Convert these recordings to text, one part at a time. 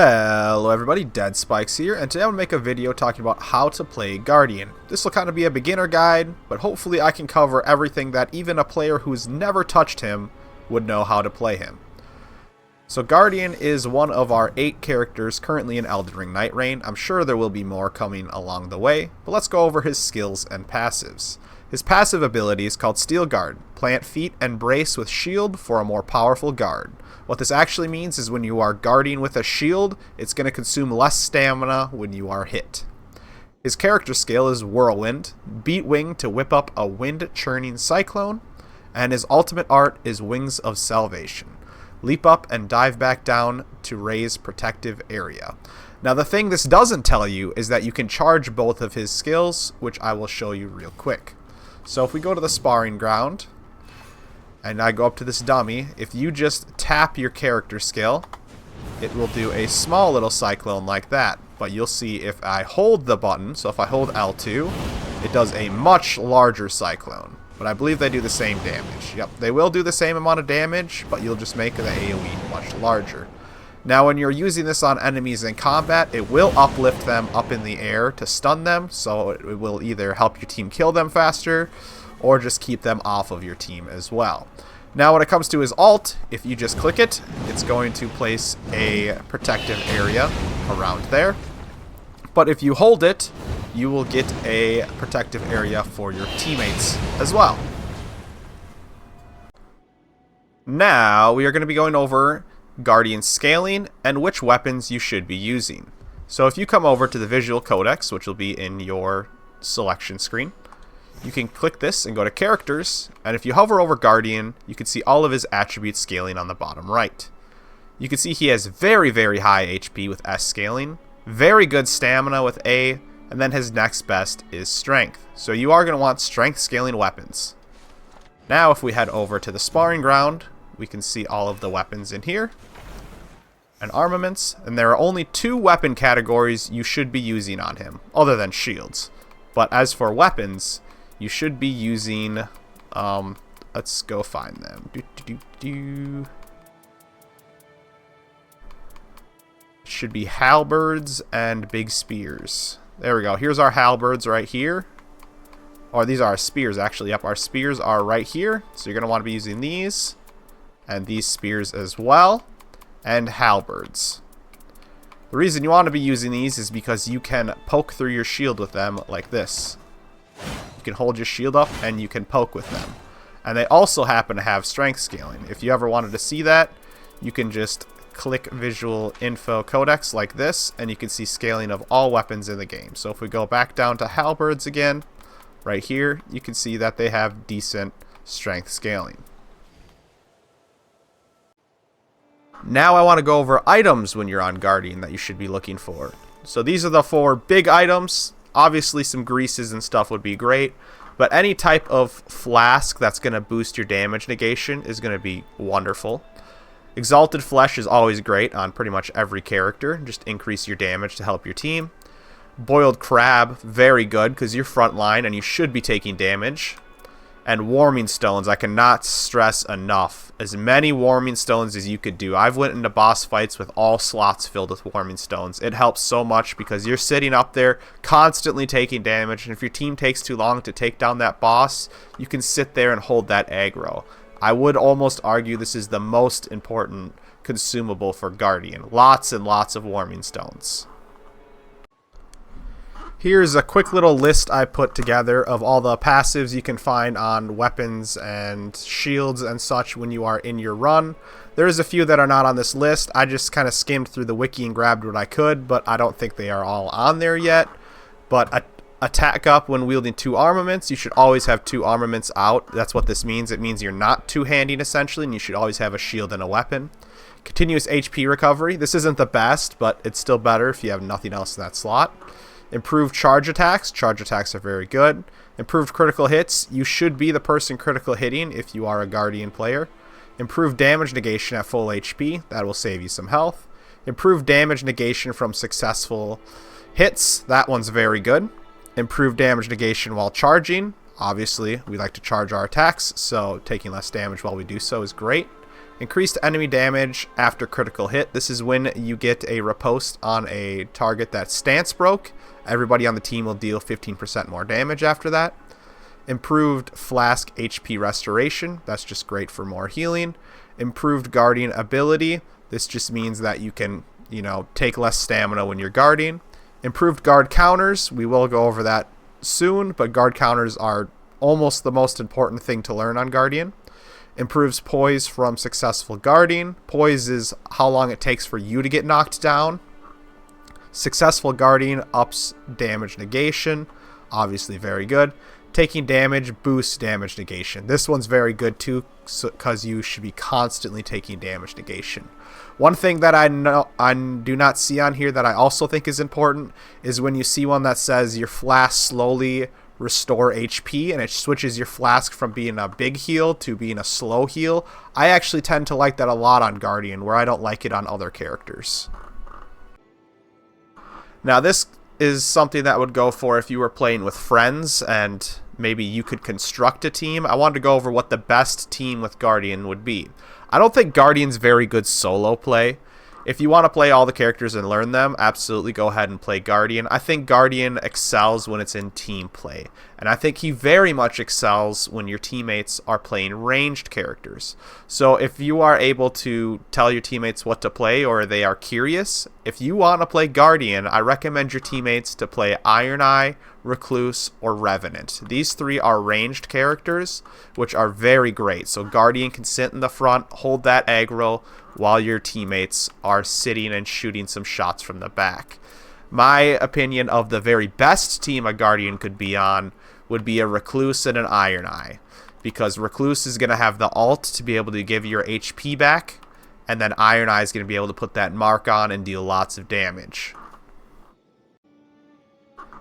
Hello everybody, Dead Spikes here, and today I'm going to make a video talking about how to play Guardian. This will kind of be a beginner guide, but hopefully I can cover everything that even a player who's never touched him would know how to play him. So Guardian is one of our 8 characters currently in Elden Ring Nightreign. I'm sure there will be more coming along the way, but let's go over his skills and passives. His passive ability is called Steel Guard. Plant feet and brace with shield for a more powerful guard. What this actually means is when you are guarding with a shield, it's going to consume less stamina when you are hit. His character skill is Whirlwind, beat wing to whip up a wind-churning cyclone, and his ultimate art is Wings of Salvation. Leap up and dive back down to raise protective area. Now the thing this doesn't tell you is that you can charge both of his skills, which I will show you real quick. So if we go to the sparring ground, and I go up to this dummy, if you just tap your character skill, it will do a small little cyclone like that. But you'll see if I hold the button, so if I hold L2, it does a much larger cyclone. But I believe they do the same damage. Yep, they will do the same amount of damage, but you'll just make the AoE much larger. Now when you're using this on enemies in combat, it will uplift them up in the air to stun them, so it will either help your team kill them faster, or just keep them off of your team as well. Now when it comes to his ult, if you just click it, it's going to place a protective area around there. But if you hold it, you will get a protective area for your teammates as well. Now we are going to be going over Guardian scaling and which weapons you should be using. So if you come over to the visual codex, which will be in your selection screen, you can click this and go to characters, and if you hover over Guardian, you can see all of his attributes scaling on the bottom right. You can see he has very, very high HP with S scaling, very good stamina with A, and then his next best is strength. So you are going to want strength scaling weapons. Now if we head over to the sparring ground, we can see all of the weapons in here and armaments, and there are only 2 weapon categories you should be using on him, other than shields. But as for weapons, you should be using, let's go find them. Should be halberds and big spears. There we go. Here's our halberds right here. Or these are our spears, actually. Yep, our spears are right here. So you're going to want to be using these. And these spears as well. And halberds. The reason you want to be using these is because you can poke through your shield with them like this. You can hold your shield up and you can poke with them. And they also happen to have strength scaling. If you ever wanted to see that, you can just click visual info codex like this, and you can see scaling of all weapons in the game. So if we go back down to halberds again, right here, you can see that they have decent strength scaling. Now I want to go over items when you're on Guardian that you should be looking for. So these are the 4 big items. Obviously some greases and stuff would be great, but any type of flask that's going to boost your damage negation is going to be wonderful. Exalted Flesh is always great on pretty much every character. Just increase your damage to help your team. Boiled Crab, very good because you're front line and you should be taking damage. And Warming Stones, I cannot stress enough. As many Warming Stones as you could do. I've went into boss fights with all slots filled with Warming Stones. It helps so much because you're sitting up there constantly taking damage. And if your team takes too long to take down that boss, you can sit there and hold that aggro. I would almost argue this is the most important consumable for Guardian. Lots and lots of Warming Stones. Here's a quick little list I put together of all the passives you can find on weapons and shields and such when you are in your run. There's a few that are not on this list. I just kind of skimmed through the wiki and grabbed what I could, but I don't think they are all on there yet. But attack up when wielding 2 armaments. You should always have 2 armaments out. That's what this means. It means you're not two-handing essentially, and you should always have a shield and a weapon. Continuous HP recovery. This isn't the best, but it's still better if you have nothing else in that slot. Improved charge attacks. Charge attacks are very good. Improved critical hits. You should be the person critical hitting if you are a Guardian player. Improved damage negation at full HP. That will save you some health. Improved damage negation from successful hits. That one's very good. Improved damage negation while charging. Obviously, we like to charge our attacks, so taking less damage while we do so is great. Increased enemy damage after critical hit. This is when you get a riposte on a target that stance broke. Everybody on the team will deal 15% more damage after that. Improved flask HP restoration. That's just great for more healing. Improved guardian ability. This just means that you can, take less stamina when you're guarding. Improved guard counters. We will go over that soon, but guard counters are almost the most important thing to learn on Guardian. Improves poise from successful guarding. Poise is how long it takes for you to get knocked down. Successful guarding ups damage negation. Obviously very good. Taking damage boosts damage negation. This one's very good too, because you should be constantly taking damage negation. One thing that I do not see on here that I also think is important is when you see one that says your flask slowly restore HP, and it switches your flask from being a big heal to being a slow heal. I actually tend to like that a lot on Guardian, where I don't like it on other characters. Now this is something that would go for if you were playing with friends and maybe you could construct a team. I wanted to go over what the best team with Guardian would be. I don't think Guardian's very good solo play. If you want to play all the characters and learn them, absolutely go ahead and play Guardian. I think Guardian excels when it's in team play. And I think he very much excels when your teammates are playing ranged characters. So if you are able to tell your teammates what to play, or they are curious, if you want to play Guardian, I recommend your teammates to play Iron Eye, Recluse, or Revenant. These three are ranged characters, which are very great. So Guardian can sit in the front, hold that aggro, while your teammates are sitting and shooting some shots from the back. My opinion of the very best team a Guardian could be on would be a Recluse and an Iron Eye, because Recluse is going to have the ult to be able to give your HP back, and then Iron Eye is going to be able to put that mark on and deal lots of damage.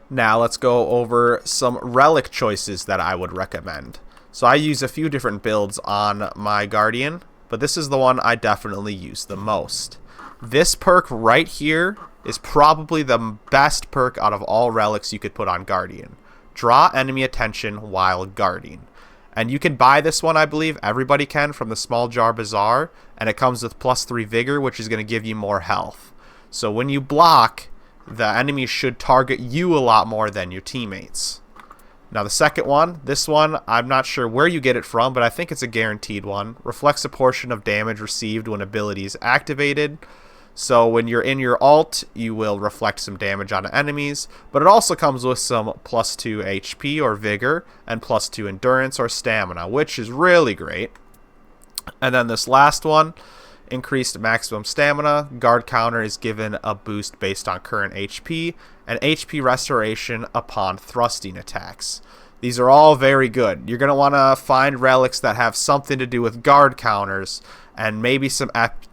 Now let's go over some relic choices that I would recommend. So I use a few different builds on my Guardian, but this is the one I definitely use the most. This perk right here is probably the best perk out of all relics you could put on Guardian. Draw enemy attention while guarding. And you can buy this one, I believe, everybody can, from the Small Jar Bazaar, and it comes with +3 Vigor, which is going to give you more health. So when you block, the enemy should target you a lot more than your teammates. Now the second one, this one, I'm not sure where you get it from, but I think it's a guaranteed one. Reflects a portion of damage received when ability is activated. So when you're in your ult, you will reflect some damage on enemies, but it also comes with some +2 HP or Vigor, and +2 Endurance or Stamina, which is really great. And then this last one, increased maximum stamina. Guard counter is given a boost based on current HP, and HP restoration upon thrusting attacks. These are all very good. You're going to want to find relics that have something to do with guard counters, and maybe some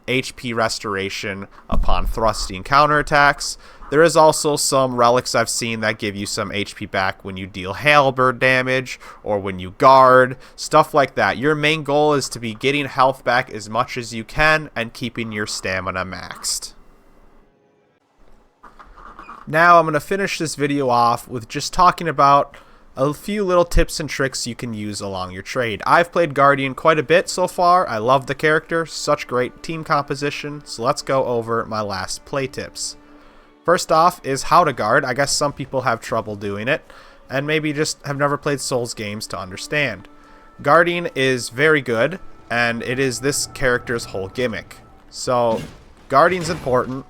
HP restoration upon thrusting counterattacks. There is also some relics I've seen that give you some HP back when you deal halberd damage or when you guard, stuff like that. Your main goal is to be getting health back as much as you can and keeping your stamina maxed. Now I'm going to finish this video off with just talking about a few little tips and tricks you can use along your trade. I've played Guardian quite a bit so far. I love the character, such great team composition, so let's go over my last play tips. First off is how to guard. I guess some people have trouble doing it, and maybe just have never played Souls games to understand. Guarding is very good, and it is this character's whole gimmick. So, guarding's important,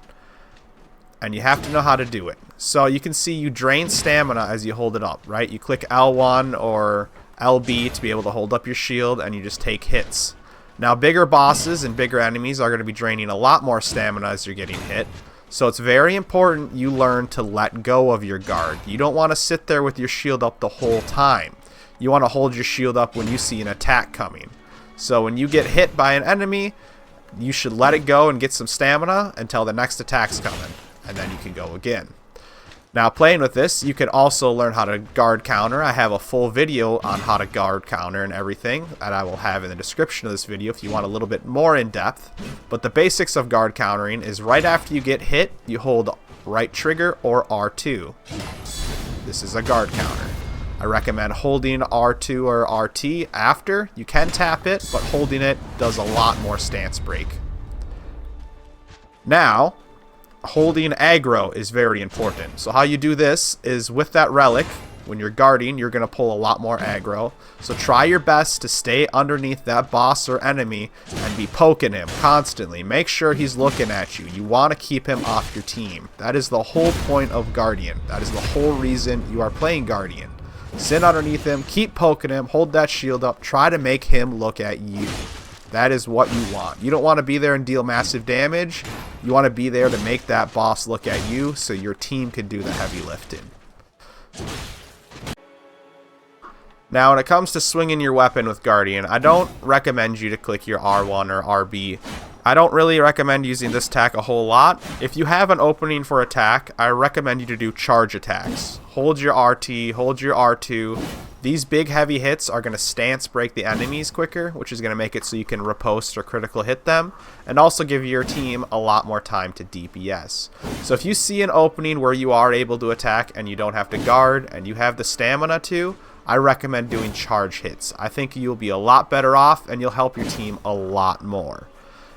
and you have to know how to do it. So you can see you drain stamina as you hold it up, right? You click L1 or LB to be able to hold up your shield, and you just take hits. Now bigger bosses and bigger enemies are going to be draining a lot more stamina as you're getting hit. So it's very important you learn to let go of your guard. You don't want to sit there with your shield up the whole time. You want to hold your shield up when you see an attack coming. So when you get hit by an enemy, you should let it go and get some stamina until the next attack's coming, and then you can go again. Now playing with this, you can also learn how to guard counter. I have a full video on how to guard counter and everything that I will have in the description of this video if you want a little bit more in depth. But the basics of guard countering is right after you get hit, you hold right trigger or R2. This is a guard counter. I recommend holding R2 or RT after. You can tap it, but holding it does a lot more stance break. Now, holding aggro is very important. So how you do this is with that relic, when you're guarding, you're going to pull a lot more aggro. So try your best to stay underneath that boss or enemy and be poking him constantly. Make sure he's looking at you. You want to keep him off your team. That is the whole point of Guardian. That is the whole reason you are playing Guardian. Sit underneath him, keep poking him, hold that shield up, try to make him look at you. That is what you want. You don't want to be there and deal massive damage. You want to be there to make that boss look at you so your team can do the heavy lifting. Now, when it comes to swinging your weapon with Guardian, I don't recommend you to click your R1 or RB. I don't really recommend using this attack a whole lot. If you have an opening for attack, I recommend you to do charge attacks. Hold your RT, hold your R2. These big heavy hits are going to stance break the enemies quicker, which is going to make it so you can riposte or critical hit them, and also give your team a lot more time to DPS. So if you see an opening where you are able to attack and you don't have to guard and you have the stamina to, I recommend doing charge hits. I think you'll be a lot better off and you'll help your team a lot more.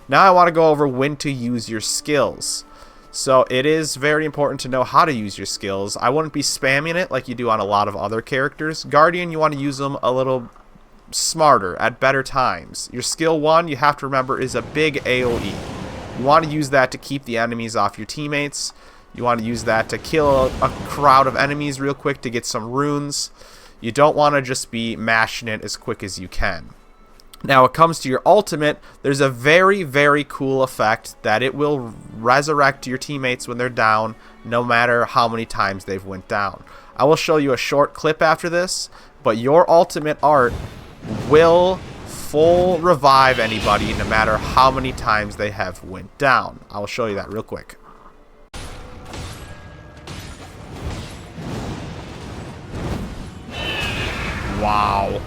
Now I want to go over when to use your skills. So it is very important to know how to use your skills. I wouldn't be spamming it like you do on a lot of other characters. Guardian, you want to use them a little smarter, at better times. Your skill 1, you have to remember, is a big AoE. You want to use that to keep the enemies off your teammates. You want to use that to kill a crowd of enemies real quick to get some runes. You don't want to just be mashing it as quick as you can. Now, when it comes to your ultimate, there's a very, very cool effect that it will resurrect your teammates when they're down, no matter how many times they've went down. I will show you a short clip after this, but your ultimate art will full revive anybody no matter how many times they have went down. I will show you that real quick. Wow.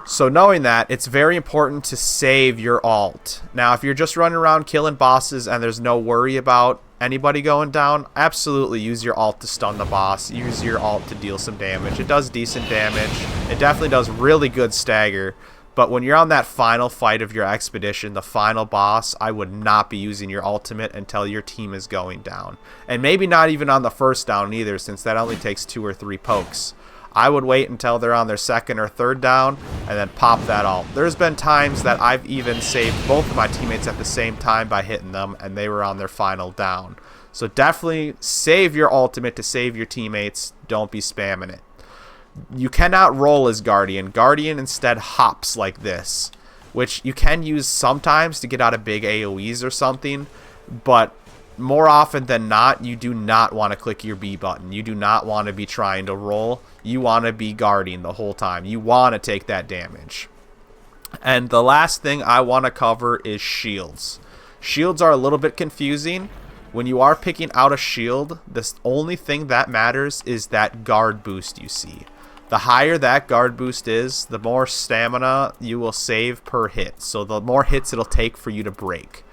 So knowing that, it's very important to save your ult. Now, if you're just running around killing bosses and there's no worry about anybody going down, absolutely use your ult to stun the boss. Use your ult to deal some damage. It does decent damage. It definitely does really good stagger. But when you're on that final fight of your expedition, the final boss, I would not be using your ultimate until your team is going down. And maybe not even on the first down either, since that only takes 2 or 3 pokes. I would wait until they're on their second or third down and then pop that ult. There's been times that I've even saved both of my teammates at the same time by hitting them and they were on their final down. So definitely save your ultimate to save your teammates. Don't be spamming it. You cannot roll as Guardian. Guardian instead hops like this, which you can use sometimes to get out of big AoEs or something, but more often than not, you do not want to click your B button. You do not want to be trying to roll. You want to be guarding the whole time. You want to take that damage. And the last thing I want to cover is shields. Shields are a little bit confusing. When you are picking out a shield, the only thing that matters is that guard boost you see. The higher that guard boost is, the more stamina you will save per hit. So the more hits it'll take for you to break.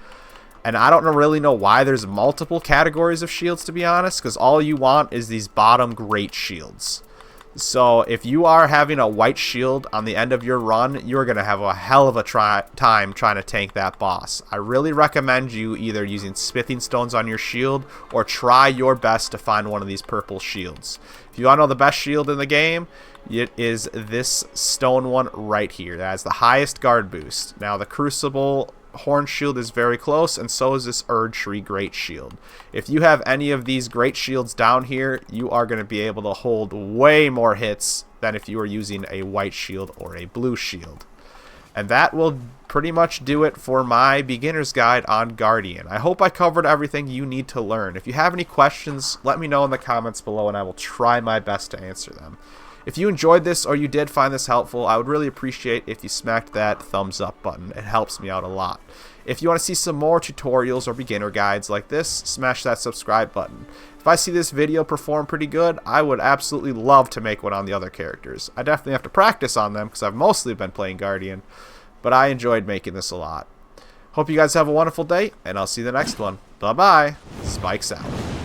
And I don't really know why there's multiple categories of shields, to be honest, because all you want is these bottom great shields. So if you are having a white shield on the end of your run, you're going to have a hell of a time trying to tank that boss. I really recommend you either using smithing stones on your shield or try your best to find one of these purple shields. If you want to know the best shield in the game, it is this stone one right here. That has the highest guard boost. Now the Crucible Horn Shield is very close, and so is this Erdtree Great Shield. If you have any of these great shields down here, you are going to be able to hold way more hits than if you were using a white shield or a blue shield. And that will pretty much do it for my beginner's guide on Guardian. I hope I covered everything you need to learn. If you have any questions, let me know in the comments below and I will try my best to answer them. If you enjoyed this or you did find this helpful, I would really appreciate if you smacked that thumbs up button. It helps me out a lot. If you want to see some more tutorials or beginner guides like this, smash that subscribe button. If I see this video perform pretty good, I would absolutely love to make one on the other characters. I definitely have to practice on them because I've mostly been playing Guardian, but I enjoyed making this a lot. Hope you guys have a wonderful day, and I'll see you in the next one. Bye-bye. Spikes out.